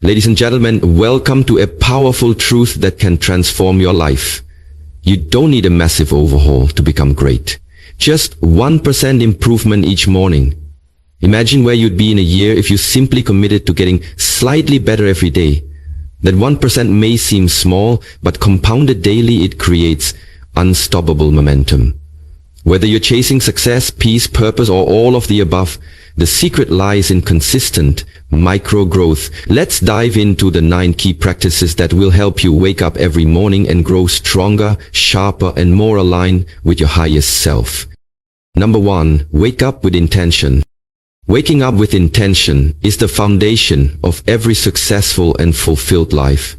Ladies and gentlemen, welcome to a powerful truth that can transform your life. You don't need a massive overhaul to become great. Just 1% improvement each morning. Imagine where you'd be in a year if you simply committed to getting slightly better every day. That 1% may seem small, but compounded daily, it creates unstoppable momentum. Whether you're chasing success, peace, purpose, or all of the above, the secret lies in consistent micro-growth. Let's dive into the 9 key practices that will help you wake up every morning and grow stronger, sharper, and more aligned with your highest self. Number 1, wake up with intention. Waking up with intention is the foundation of every successful and fulfilled life.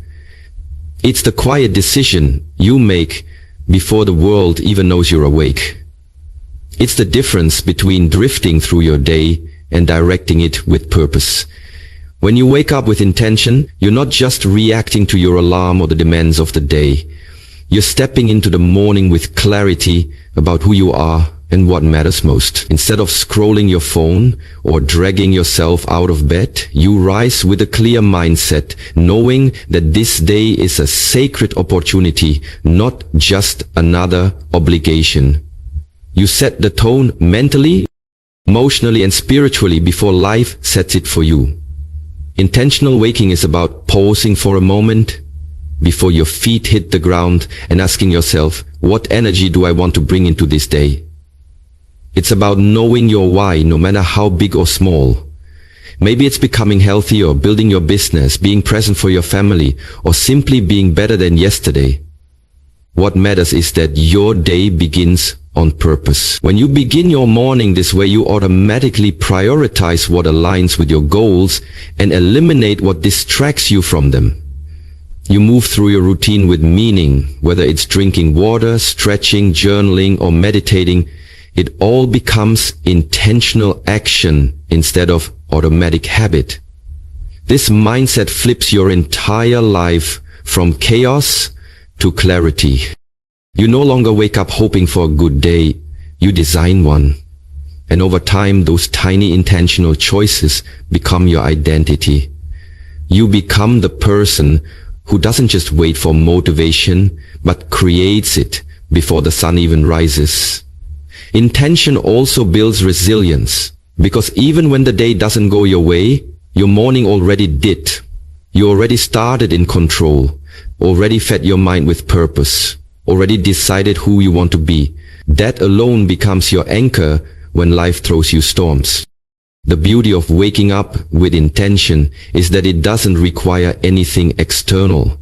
It's the quiet decision you make before the world even knows you're awake. It's the difference between drifting through your day and directing it with purpose. When you wake up with intention, you're not just reacting to your alarm or the demands of the day. You're stepping into the morning with clarity about who you are and what matters most. Instead of scrolling your phone or dragging yourself out of bed, you rise with a clear mindset, knowing that this day is a sacred opportunity, not just another obligation. You set the tone mentally, emotionally, and spiritually before life sets it for you. Intentional waking is about pausing for a moment before your feet hit the ground and asking yourself, what energy do I want to bring into this day? It's about knowing your why, no matter how big or small. Maybe it's becoming healthier, building your business, being present for your family, or simply being better than yesterday. What matters is that your day begins on purpose. When you begin your morning this way, you automatically prioritize what aligns with your goals and eliminate what distracts you from them. You move through your routine with meaning, whether it's drinking water, stretching, journaling, or meditating. It all becomes intentional action instead of automatic habit. This mindset flips your entire life from chaos to clarity. You no longer wake up hoping for a good day, you design one. And over time, those tiny intentional choices become your identity. You become the person who doesn't just wait for motivation, but creates it before the sun even rises. Intention also builds resilience, because even when the day doesn't go your way, your morning already did. You already started in control, already fed your mind with purpose, already decided who you want to be. That alone becomes your anchor when life throws you storms. The beauty of waking up with intention is that it doesn't require anything external.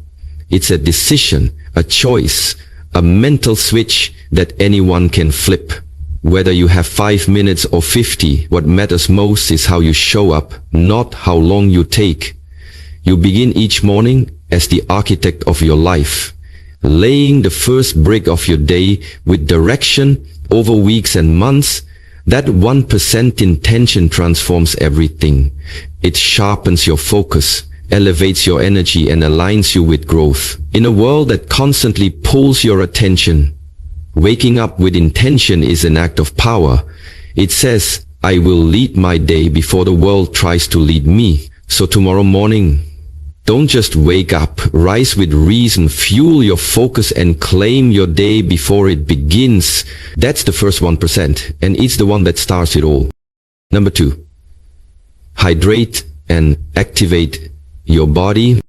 It's a decision, a choice, a mental switch that anyone can flip. Whether you have 5 minutes or 50, what matters most is how you show up, not how long you take. You begin each morning as the architect of your life, laying the first brick of your day with direction over weeks and months. That 1% intention transforms everything. It sharpens your focus, elevates your energy, and aligns you with growth. In a world that constantly pulls your attention, waking up with intention is an act of power. It says, I will lead my day before the world tries to lead me. So tomorrow morning, don't just wake up, rise with reason, fuel your focus, and claim your day before it begins. That's the first 1%, and it's the one that starts it all. Number 2, hydrate and activate your body.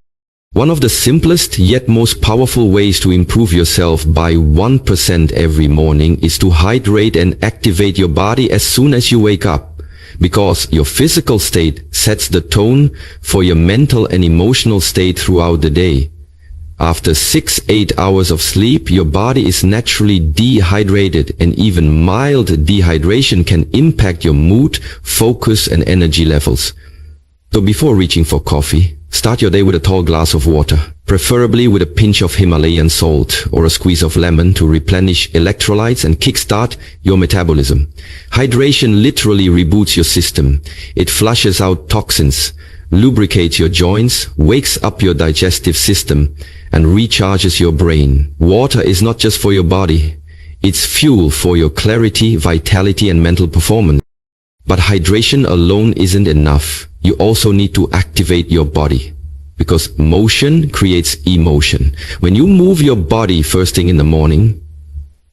One of the simplest yet most powerful ways to improve yourself by 1% every morning is to hydrate and activate your body as soon as you wake up. Because your physical state sets the tone for your mental and emotional state throughout the day. After 6-8 hours of sleep, your body is naturally dehydrated, and even mild dehydration can impact your mood, focus, and energy levels. So before reaching for coffee, start your day with a tall glass of water, preferably with a pinch of Himalayan salt or a squeeze of lemon to replenish electrolytes and kickstart your metabolism. Hydration literally reboots your system. It flushes out toxins, lubricates your joints, wakes up your digestive system, and recharges your brain. Water is not just for your body. It's fuel for your clarity, vitality, and mental performance. But hydration alone isn't enough. You also need to activate your body. because motion creates emotion. When you move your body first thing in the morning,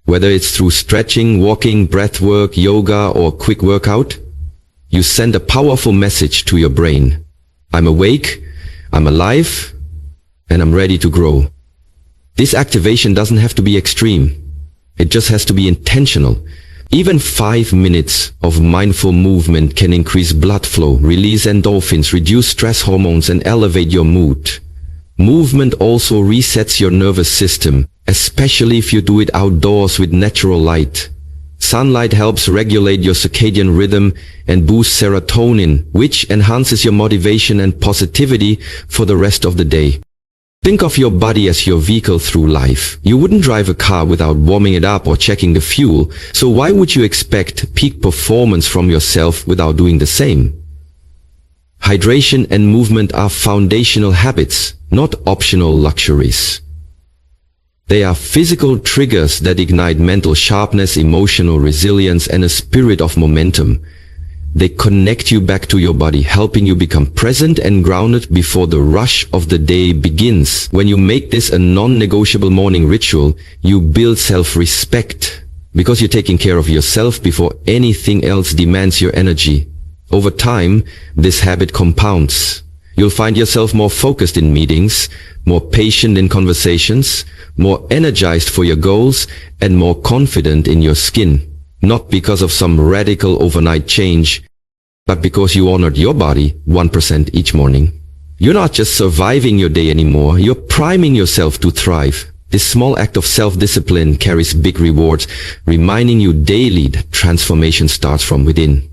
whether it's through stretching, walking, breath work, yoga, or quick workout, you send a powerful message to your brain. I'm awake, I'm alive, and I'm ready to grow. This activation doesn't have to be extreme. It just has to be intentional. Even 5 minutes of mindful movement can increase blood flow, release endorphins, reduce stress hormones, and elevate your mood. Movement also resets your nervous system, especially if you do it outdoors with natural light. Sunlight helps regulate your circadian rhythm and boosts serotonin, which enhances your motivation and positivity for the rest of the day. Think of your body as your vehicle through life. You wouldn't drive a car without warming it up or checking the fuel, so why would you expect peak performance from yourself without doing the same? Hydration and movement are foundational habits, not optional luxuries. They are physical triggers that ignite mental sharpness, emotional resilience, and a spirit of momentum. They connect you back to your body, helping you become present and grounded before the rush of the day begins. When you make this a non-negotiable morning ritual, you build self-respect, because you're taking care of yourself before anything else demands your energy. Over time, this habit compounds. You'll find yourself more focused in meetings, more patient in conversations, more energized for your goals, and more confident in your skin. Not because of some radical overnight change, but because you honored your body 1% each morning. You're not just surviving your day anymore, you're priming yourself to thrive. This small act of self-discipline carries big rewards, reminding you daily that transformation starts from within.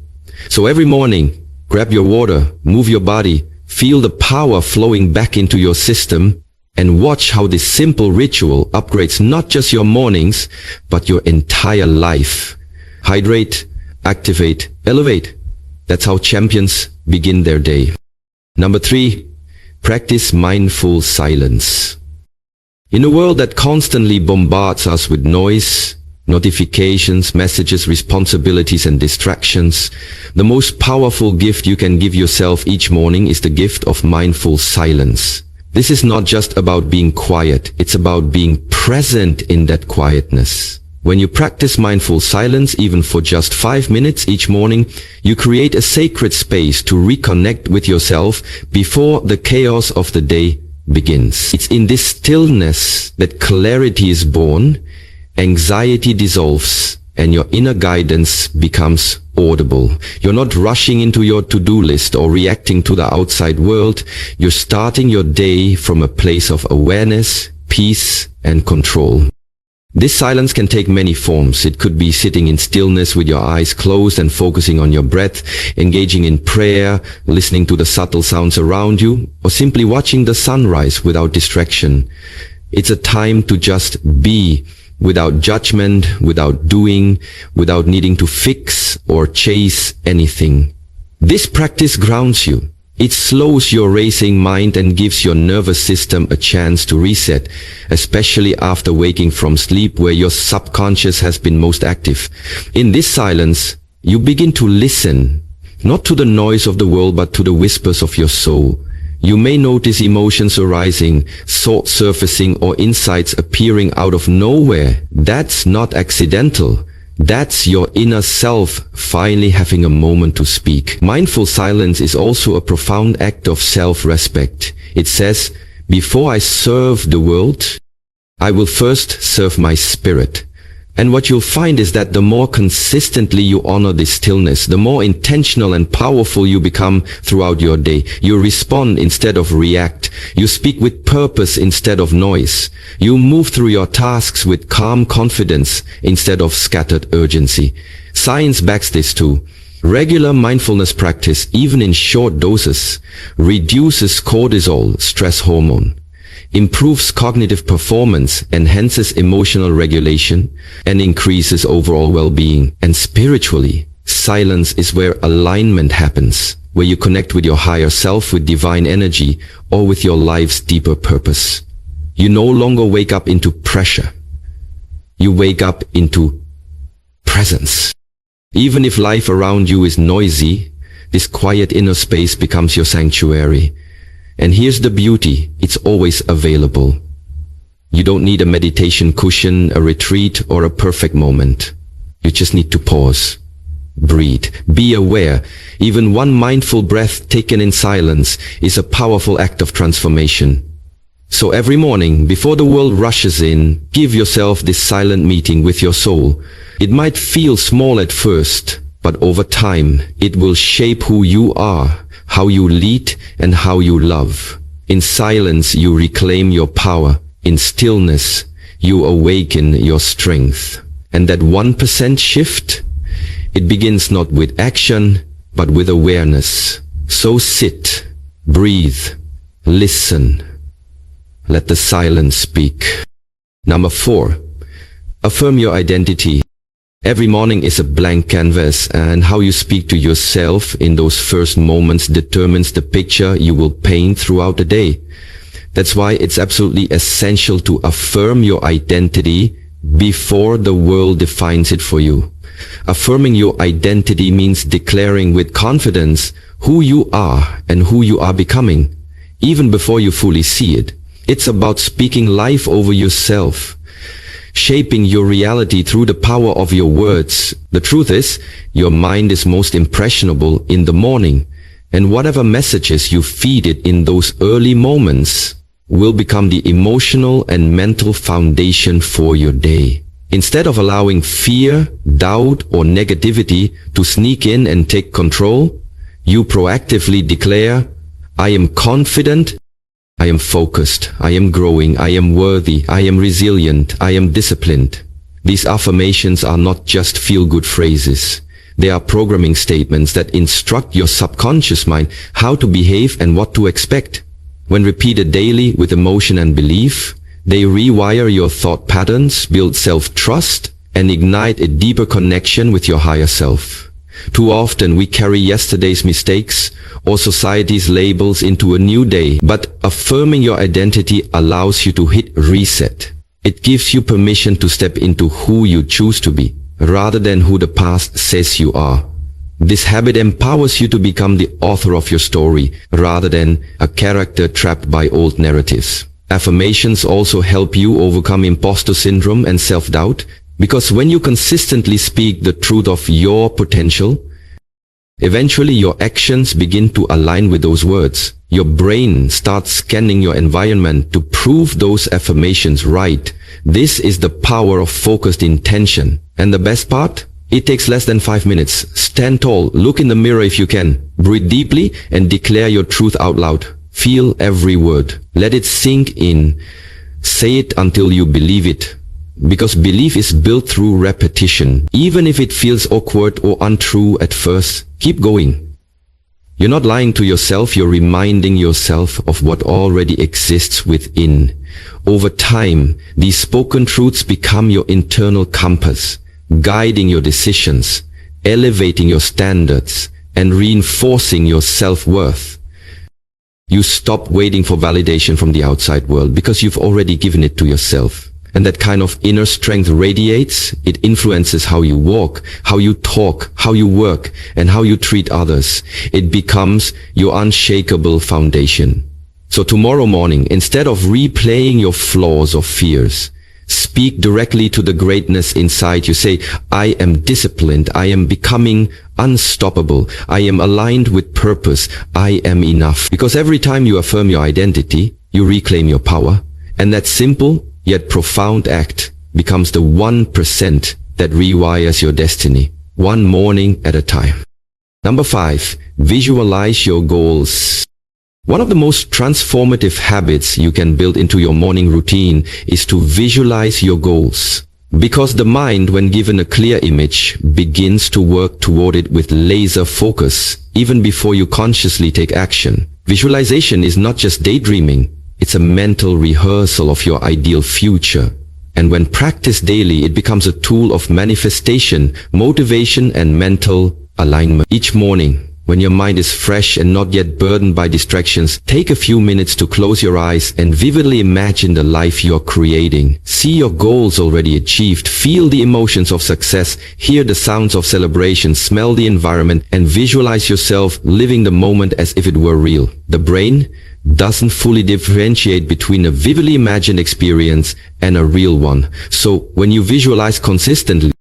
So every morning, grab your water, move your body, feel the power flowing back into your system, and watch how this simple ritual upgrades not just your mornings, but your entire life. Hydrate, activate, elevate. That's how champions begin their day. Number 3, practice mindful silence. In a world that constantly bombards us with noise, notifications, messages, responsibilities, and distractions, the most powerful gift you can give yourself each morning is the gift of mindful silence. This is not just about being quiet, it's about being present in that quietness. When you practice mindful silence, even for just 5 minutes each morning, you create a sacred space to reconnect with yourself before the chaos of the day begins. It's in this stillness that clarity is born, anxiety dissolves, and your inner guidance becomes audible. You're not rushing into your to-do list or reacting to the outside world. You're starting your day from a place of awareness, peace, and control. This silence can take many forms. It could be sitting in stillness with your eyes closed and focusing on your breath, engaging in prayer, listening to the subtle sounds around you, or simply watching the sunrise without distraction. It's a time to just be, without judgment, without doing, without needing to fix or chase anything. This practice grounds you. It slows your racing mind and gives your nervous system a chance to reset, especially after waking from sleep where your subconscious has been most active. In this silence, you begin to listen, not to the noise of the world but to the whispers of your soul. You may notice emotions arising, thoughts surfacing, or insights appearing out of nowhere. That's not accidental. That's your inner self finally having a moment to speak. Mindful silence is also a profound act of self-respect. It says, before I serve the world, I will first serve my spirit. And what you'll find is that the more consistently you honor this stillness, the more intentional and powerful you become throughout your day. You respond instead of react. You speak with purpose instead of noise. You move through your tasks with calm confidence instead of scattered urgency. Science backs this too. Regular mindfulness practice, even in short doses, reduces cortisol, stress hormone, improves cognitive performance, enhances emotional regulation, and increases overall well-being. And spiritually, silence is where alignment happens, where you connect with your higher self, with divine energy, or with your life's deeper purpose. You no longer wake up into pressure. You wake up into presence. Even if life around you is noisy, this quiet inner space becomes your sanctuary. And here's the beauty, it's always available. You don't need a meditation cushion, a retreat, or a perfect moment. You just need to pause, breathe, be aware. Even one mindful breath taken in silence is a powerful act of transformation. So every morning, before the world rushes in, give yourself this silent meeting with your soul. It might feel small at first, but over time, it will shape who you are, how you lead, and how you love. In silence, you reclaim your power. In stillness, you awaken your strength. And that 1% shift, it begins not with action, but with awareness. So sit, breathe, listen. Let the silence speak. Number 4, affirm your identity. Every morning is a blank canvas, and how you speak to yourself in those first moments determines the picture you will paint throughout the day. That's why it's absolutely essential to affirm your identity before the world defines it for you. Affirming your identity means declaring with confidence who you are and who you are becoming, even before you fully see it. It's about speaking life over yourself, shaping your reality through the power of your words. The truth is, your mind is most impressionable in the morning, and whatever messages you feed it in those early moments will become the emotional and mental foundation for your day. Instead of allowing fear, doubt, or negativity to sneak in and take control, you proactively declare, I am confident, I am focused, I am growing, I am worthy, I am resilient, I am disciplined. These affirmations are not just feel-good phrases. They are programming statements that instruct your subconscious mind how to behave and what to expect. When repeated daily with emotion and belief, they rewire your thought patterns, build self-trust, and ignite a deeper connection with your higher self. Too often we carry yesterday's mistakes or society's labels into a new day, but affirming your identity allows you to hit reset. It gives you permission to step into who you choose to be, rather than who the past says you are. This habit empowers you to become the author of your story, rather than a character trapped by old narratives. Affirmations also help you overcome imposter syndrome and self-doubt, because when you consistently speak the truth of your potential, eventually your actions begin to align with those words. Your brain starts scanning your environment to prove those affirmations right. This is the power of focused intention. And the best part? It takes less than 5 minutes. Stand tall, look in the mirror if you can, breathe deeply, and declare your truth out loud. Feel every word. Let it sink in. Say it until you believe it. Because belief is built through repetition. Even if it feels awkward or untrue at first, keep going. You're not lying to yourself, you're reminding yourself of what already exists within. Over time, these spoken truths become your internal compass, guiding your decisions, elevating your standards, and reinforcing your self-worth. You stop waiting for validation from the outside world because you've already given it to yourself. And that kind of inner strength radiates. It influences how you walk, how you talk, how you work, and how you treat others. It becomes your unshakable foundation. So tomorrow morning, instead of replaying your flaws or fears, speak directly to the greatness inside you. Say, I am disciplined. I am becoming unstoppable. I am aligned with purpose. I am enough. Because every time you affirm your identity, you reclaim your power. And that simple yet profound act becomes the 1% that rewires your destiny, one morning at a time. Number 5, visualize your goals. One of the most transformative habits you can build into your morning routine is to visualize your goals. Because the mind, when given a clear image, begins to work toward it with laser focus, even before you consciously take action. Visualization is not just daydreaming. It's a mental rehearsal of your ideal future. And when practiced daily, it becomes a tool of manifestation, motivation, and mental alignment. Each morning, when your mind is fresh and not yet burdened by distractions, take a few minutes to close your eyes and vividly imagine the life you're creating. See your goals already achieved, feel the emotions of success, hear the sounds of celebration, smell the environment, and visualize yourself living the moment as if it were real. The brain, doesn't fully differentiate between a vividly imagined experience and a real one. So when you visualize consistently,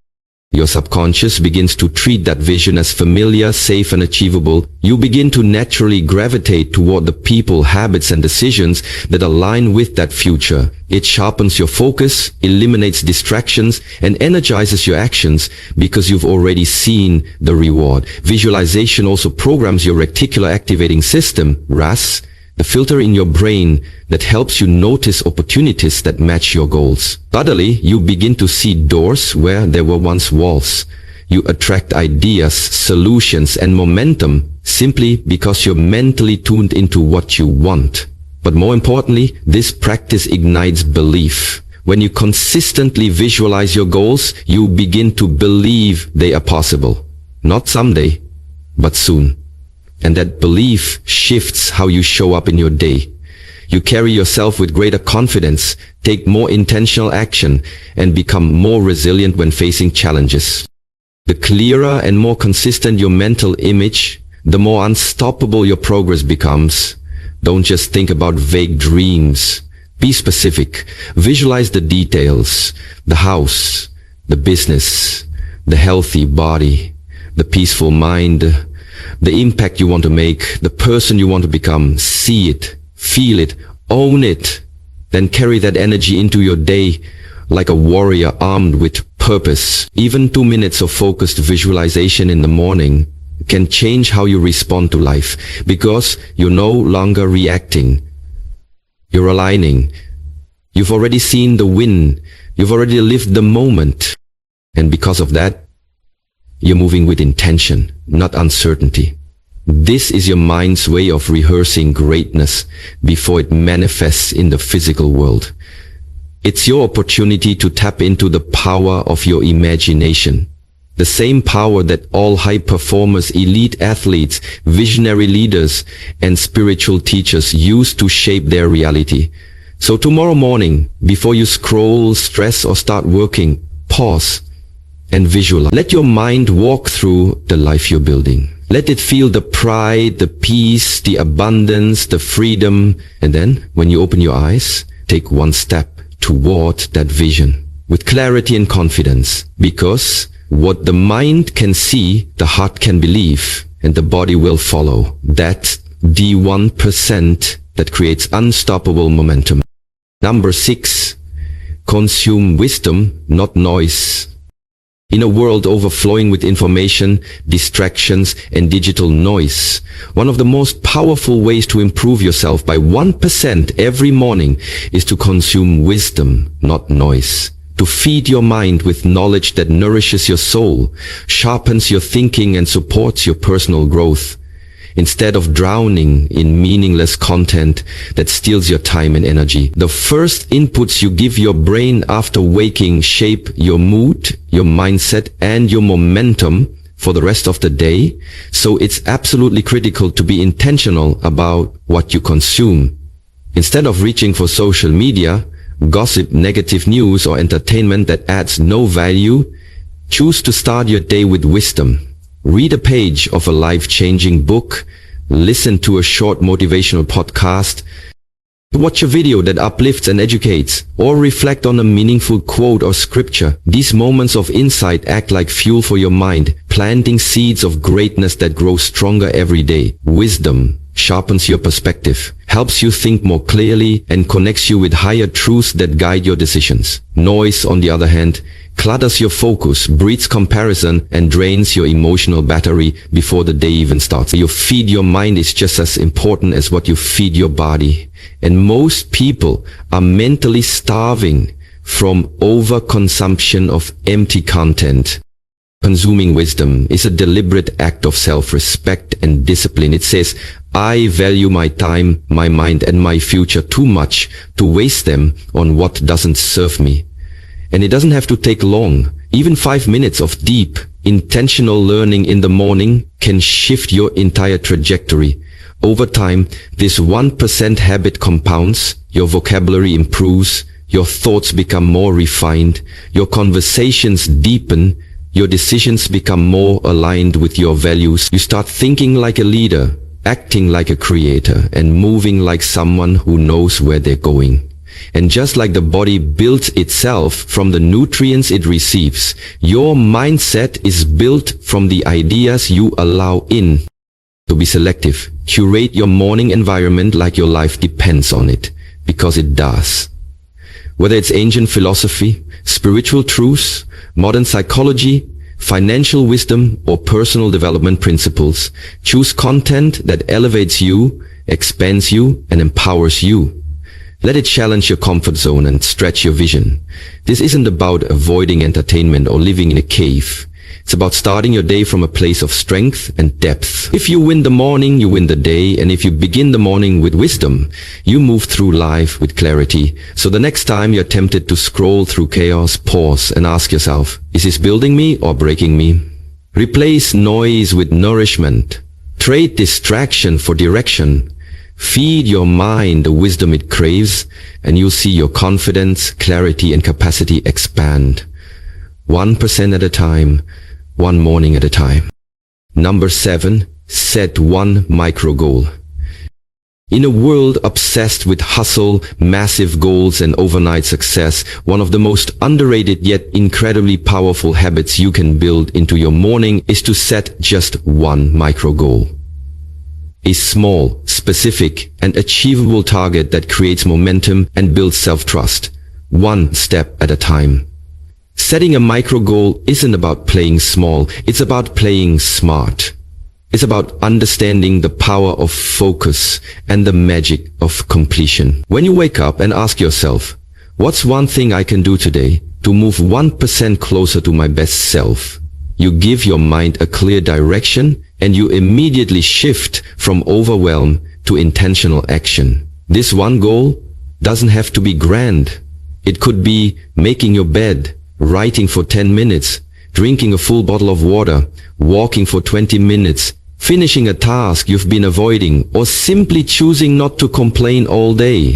your subconscious begins to treat that vision as familiar, safe, and achievable. You begin to naturally gravitate toward the people, habits, and decisions that align with that future. It sharpens your focus, eliminates distractions, and energizes your actions because you've already seen the reward. Visualization also programs your reticular activating system, RAS, the filter in your brain that helps you notice opportunities that match your goals. Suddenly, you begin to see doors where there were once walls. You attract ideas, solutions, and momentum simply because you're mentally tuned into what you want. But more importantly, this practice ignites belief. When you consistently visualize your goals, you begin to believe they are possible. Not someday, but soon. And that belief shifts how you show up in your day. You carry yourself with greater confidence, take more intentional action, and become more resilient when facing challenges. The clearer and more consistent your mental image, the more unstoppable your progress becomes. Don't just think about vague dreams. Be specific. Visualize the details, the house, the business, the healthy body, the peaceful mind, the impact you want to make, the person you want to become. See it, feel it, own it. Then carry that energy into your day like a warrior armed with purpose. Even 2 minutes of focused visualization in the morning can change how you respond to life, because you're no longer reacting. You're aligning. You've already seen the win. You've already lived the moment. And because of that, you're moving with intention, not uncertainty. This is your mind's way of rehearsing greatness before it manifests in the physical world. It's your opportunity to tap into the power of your imagination. The same power that all high performers, elite athletes, visionary leaders, and spiritual teachers use to shape their reality. So tomorrow morning, before you scroll, stress, or start working, pause and visualize. Let your mind walk through the life you're building. Let it feel the pride, the peace, the abundance, the freedom. And then, when you open your eyes, take one step toward that vision with clarity and confidence. Because what the mind can see, the heart can believe, and the body will follow. That's the 1% that creates unstoppable momentum. Number 6, consume wisdom, not noise. In a world overflowing with information, distractions, and digital noise, one of the most powerful ways to improve yourself by 1% every morning is to consume wisdom, not noise. To feed your mind with knowledge that nourishes your soul, sharpens your thinking, and supports your personal growth, instead of drowning in meaningless content that steals your time and energy. The first inputs you give your brain after waking shape your mood, your mindset, and your momentum for the rest of the day. So it's absolutely critical to be intentional about what you consume. Instead of reaching for social media, gossip, negative news, or entertainment that adds no value, choose to start your day with wisdom. Read a page of a life-changing book, listen to a short motivational podcast, watch a video that uplifts and educates, or reflect on a meaningful quote or scripture. These moments of insight act like fuel for your mind, planting seeds of greatness that grow stronger every day. Wisdom sharpens your perspective, helps you think more clearly, and connects you with higher truths that guide your decisions. Noise, on the other hand, clutters your focus, breeds comparison, and drains your emotional battery before the day even starts. You feed your mind is just as important as what you feed your body. And most people are mentally starving from overconsumption of empty content. Consuming wisdom is a deliberate act of self-respect and discipline. It says, I value my time, my mind, and my future too much to waste them on what doesn't serve me. And it doesn't have to take long. Even 5 minutes of deep, intentional learning in the morning can shift your entire trajectory. Over time, this 1% habit compounds, your vocabulary improves, your thoughts become more refined, your conversations deepen, your decisions become more aligned with your values. You start thinking like a leader, acting like a creator and moving like someone who knows where they're going. And just like the body builds itself from the nutrients it receives, your mindset is built from the ideas you allow in. To be selective, curate your morning environment like your life depends on it, because it does. Whether it's ancient philosophy, spiritual truths, modern psychology, financial wisdom, or personal development principles, choose content that elevates you, expands you, and empowers you. Let it challenge your comfort zone and stretch your vision. This isn't about avoiding entertainment or living in a cave. It's about starting your day from a place of strength and depth. If you win the morning, you win the day, and if you begin the morning with wisdom, you move through life with clarity. So the next time you're tempted to scroll through chaos, pause and ask yourself, is this building me or breaking me? Replace noise with nourishment. Trade distraction for direction. Feed your mind the wisdom it craves, and you'll see your confidence, clarity, and capacity expand. 1% at a time, one morning at a time. Number 7, set one micro goal. In a world obsessed with hustle, massive goals, and overnight success, one of the most underrated yet incredibly powerful habits you can build into your morning is to set just one micro goal. A small, specific, and achievable target that creates momentum and builds self-trust, one step at a time. Setting a micro goal isn't about playing small, it's about playing smart. It's about understanding the power of focus and the magic of completion. When you wake up and ask yourself, what's one thing I can do today to move 1% closer to my best self? You give your mind a clear direction and you immediately shift from overwhelm to intentional action. This one goal doesn't have to be grand. It could be making your bed, writing for 10 minutes, drinking a full bottle of water, walking for 20 minutes, finishing a task you've been avoiding, or simply choosing not to complain all day.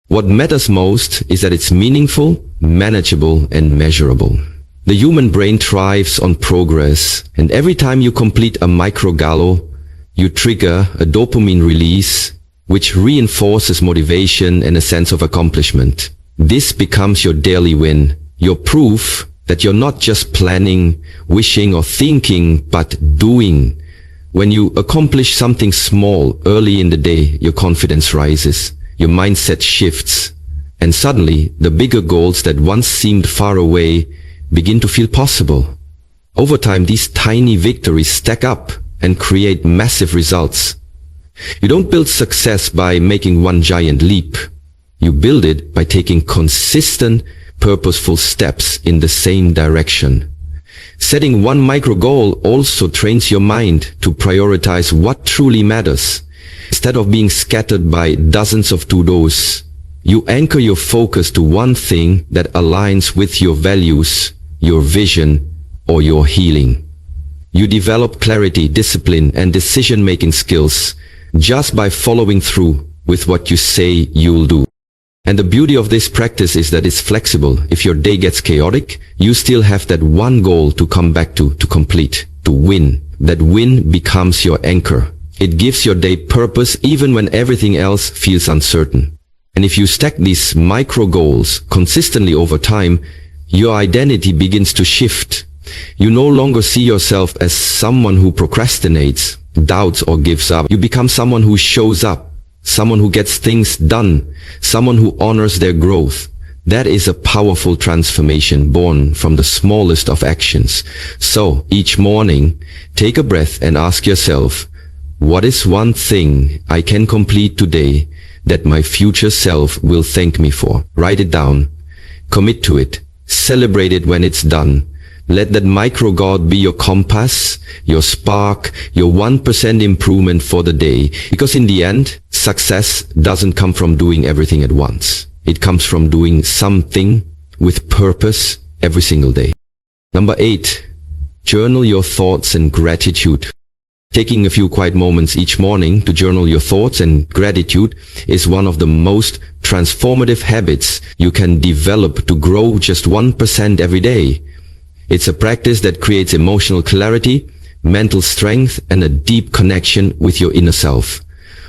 What matters most is that it's meaningful, manageable, and measurable. The human brain thrives on progress, and every time you complete a micro goal, you trigger a dopamine release, which reinforces motivation and a sense of accomplishment. This becomes your daily win, your proof that you're not just planning, wishing, or thinking, but doing. When you accomplish something small early in the day, your confidence rises, your mindset shifts, and suddenly the bigger goals that once seemed far away begin to feel possible. Over time, these tiny victories stack up and create massive results. You don't build success by making one giant leap. You build it by taking consistent, purposeful steps in the same direction. Setting one micro goal also trains your mind to prioritize what truly matters. Instead of being scattered by dozens of to-dos, you anchor your focus to one thing that aligns with your values, your vision, or your healing. You develop clarity, discipline, and decision-making skills just by following through with what you say you'll do. And the beauty of this practice is that it's flexible. If your day gets chaotic, you still have that one goal to come back to complete, to win. That win becomes your anchor. It gives your day purpose even when everything else feels uncertain. And if you stack these micro goals consistently over time, your identity begins to shift. You no longer see yourself as someone who procrastinates, doubts, or gives up. You become someone who shows up, someone who gets things done, someone who honors their growth. That is a powerful transformation born from the smallest of actions. So, each morning, take a breath and ask yourself, what is one thing I can complete today that my future self will thank me for? Write it down. Commit to it. Celebrate it when it's done. Let that micro goal be your compass, your spark, your 1% improvement for the day. Because in the end, success doesn't come from doing everything at once. It comes from doing something with purpose every single day. Number 8, journal your thoughts and gratitude. Taking a few quiet moments each morning to journal your thoughts and gratitude is one of the most transformative habits you can develop to grow just 1% every day. It's a practice that creates emotional clarity, mental strength, and a deep connection with your inner self.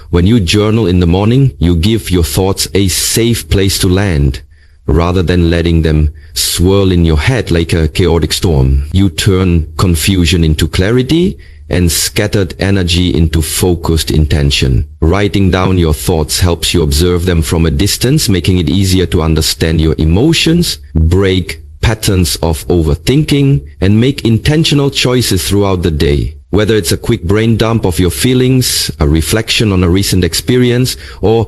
When you journal in the morning, you give your thoughts a safe place to land. Rather than letting them swirl in your head like a chaotic storm, you turn confusion into clarity and scattered energy into focused intention. Writing down your thoughts helps you observe them from a distance, making it easier to understand your emotions, break patterns of overthinking, and make intentional choices throughout the day. Whether it's a quick brain dump of your feelings, a reflection on a recent experience, or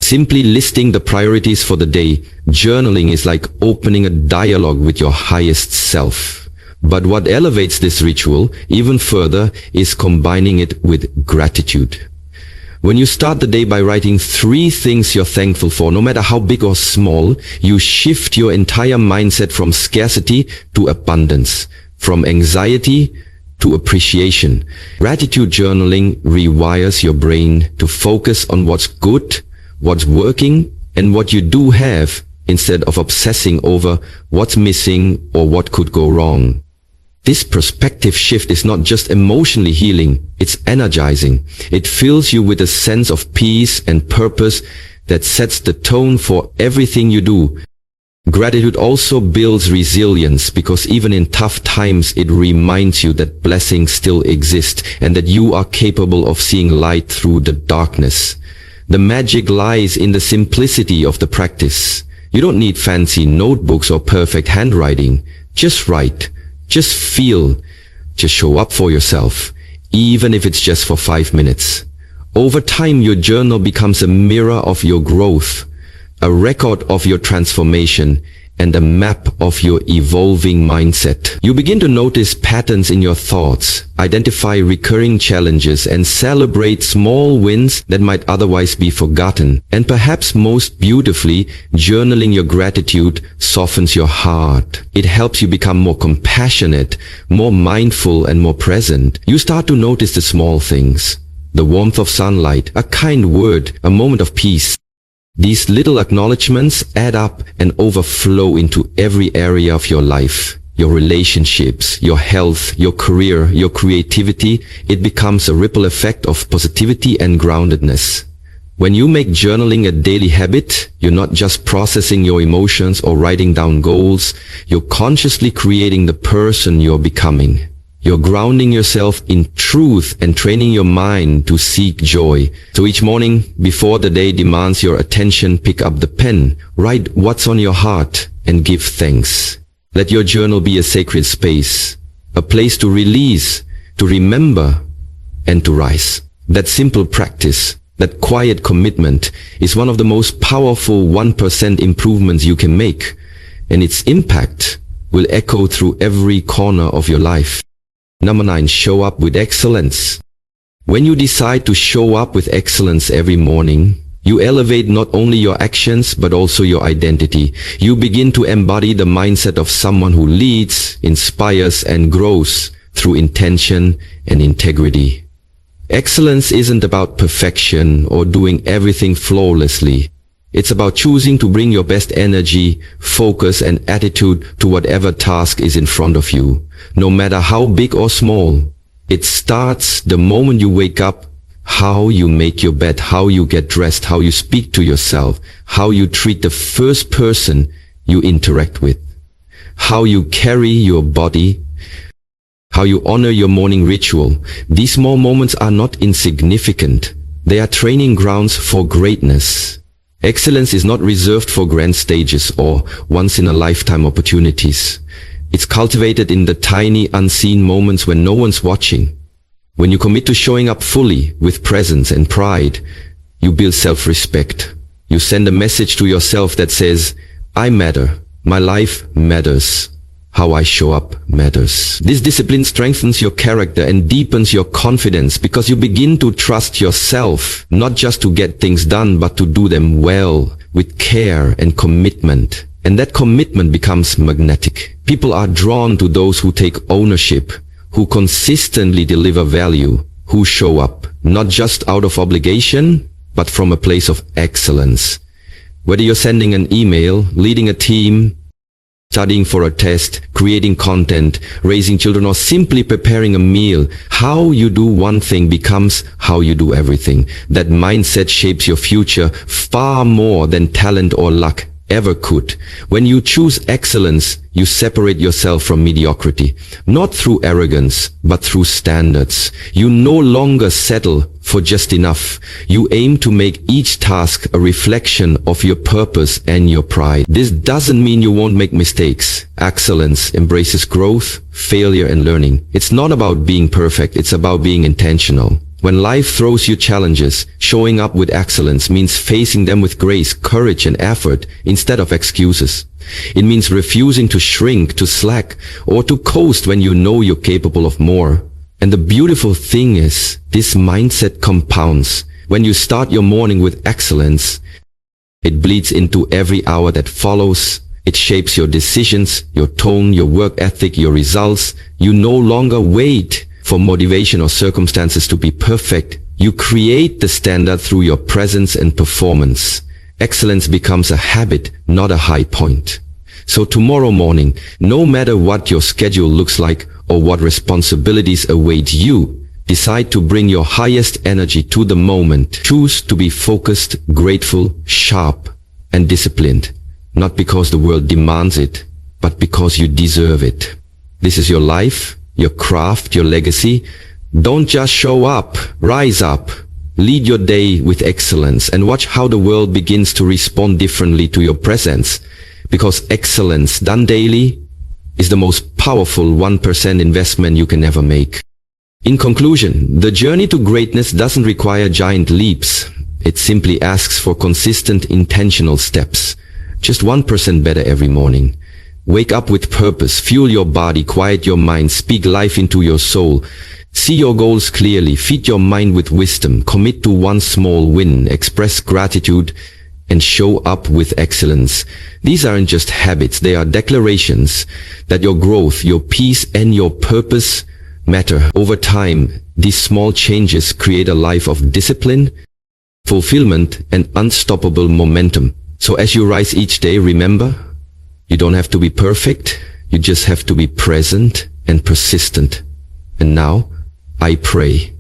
simply listing the priorities for the day, journaling is like opening a dialogue with your highest self. But what elevates this ritual even further is combining it with gratitude. When you start the day by writing 3 things you're thankful for, no matter how big or small, you shift your entire mindset from scarcity to abundance, from anxiety to appreciation. Gratitude journaling rewires your brain to focus on what's good, what's working, and what you do have, instead of obsessing over what's missing or what could go wrong. This perspective shift is not just emotionally healing, it's energizing. It fills you with a sense of peace and purpose that sets the tone for everything you do. Gratitude also builds resilience, because even in tough times it reminds you that blessings still exist and that you are capable of seeing light through the darkness. The magic lies in the simplicity of the practice. You don't need fancy notebooks or perfect handwriting. Just write. Just feel. Just show up for yourself, even if it's just for 5 minutes. Over time, your journal becomes a mirror of your growth, a record of your transformation, and a map of your evolving mindset. You begin to notice patterns in your thoughts, identify recurring challenges, and celebrate small wins that might otherwise be forgotten. And perhaps most beautifully, journaling your gratitude softens your heart. It helps you become more compassionate, more mindful, and more present. You start to notice the small things, the warmth of sunlight, a kind word, a moment of peace. These little acknowledgements add up and overflow into every area of your life. Your relationships, your health, your career, your creativity. It becomes a ripple effect of positivity and groundedness. When you make journaling a daily habit, you're not just processing your emotions or writing down goals. You're consciously creating the person you're becoming. You're grounding yourself in truth and training your mind to seek joy. So each morning, before the day demands your attention, pick up the pen, write what's on your heart, and give thanks. Let your journal be a sacred space, a place to release, to remember, and to rise. That simple practice, that quiet commitment, is one of the most powerful 1% improvements you can make, and its impact will echo through every corner of your life. Number 9, show up with excellence. When you decide to show up with excellence every morning, you elevate not only your actions but also your identity. You begin to embody the mindset of someone who leads, inspires, and grows through intention and integrity. Excellence isn't about perfection or doing everything flawlessly. It's about choosing to bring your best energy, focus, and attitude to whatever task is in front of you, no matter how big or small. It starts the moment you wake up, how you make your bed, how you get dressed, how you speak to yourself, how you treat the first person you interact with, how you carry your body, how you honor your morning ritual. These small moments are not insignificant. They are training grounds for greatness. Excellence is not reserved for grand stages or once-in-a-lifetime opportunities. It's cultivated in the tiny, unseen moments when no one's watching. When you commit to showing up fully, with presence and pride, you build self-respect. You send a message to yourself that says, I matter, my life matters, how I show up matters. This discipline strengthens your character and deepens your confidence, because you begin to trust yourself, not just to get things done, but to do them well, with care and commitment. And that commitment becomes magnetic. People are drawn to those who take ownership, who consistently deliver value, who show up, not just out of obligation, but from a place of excellence. Whether you're sending an email, leading a team, studying for a test, creating content, raising children, or simply preparing a meal, how you do one thing becomes how you do everything. That mindset shapes your future far more than talent or luck ever could. When you choose excellence, you separate yourself from mediocrity, not through arrogance, but through standards. You no longer settle for just enough. You aim to make each task a reflection of your purpose and your pride. This doesn't mean you won't make mistakes. Excellence embraces growth, failure, and learning. It's not about being perfect, it's about being intentional. When life throws you challenges, showing up with excellence means facing them with grace, courage, and effort instead of excuses. It means refusing to shrink, to slack, or to coast when you know you're capable of more. And the beautiful thing is, this mindset compounds. When you start your morning with excellence, it bleeds into every hour that follows. It shapes your decisions, your tone, your work ethic, your results. You no longer wait for motivation or circumstances to be perfect. You create the standard through your presence and performance. Excellence becomes a habit, not a high point. So tomorrow morning, no matter what your schedule looks like or what responsibilities await you, decide to bring your highest energy to the moment. Choose to be focused, grateful, sharp, and disciplined. Not because the world demands it, but because you deserve it. This is your life, your craft, your legacy. Don't just show up, rise up. Lead your day with excellence and watch how the world begins to respond differently to your presence. Because excellence done daily is the most powerful 1% investment you can ever make. In conclusion, the journey to greatness doesn't require giant leaps. It simply asks for consistent, intentional steps. Just 1% better every morning. Wake up with purpose, fuel your body, quiet your mind, speak life into your soul. See your goals clearly, feed your mind with wisdom, commit to one small win, express gratitude, and show up with excellence. These aren't just habits, they are declarations that your growth, your peace, and your purpose matter. Over time, these small changes create a life of discipline, fulfillment, and unstoppable momentum. So as you rise each day, remember, you don't have to be perfect, you just have to be present and persistent. And now, I pray.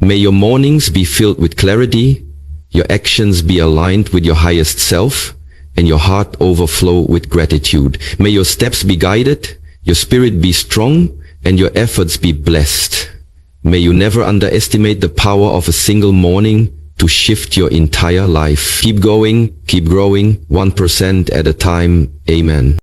May your mornings be filled with clarity, your actions be aligned with your highest self, and your heart overflow with gratitude. May your steps be guided, your spirit be strong, and your efforts be blessed. May you never underestimate the power of a single morning to shift your entire life. Keep going, keep growing, 1% at a time. Amen.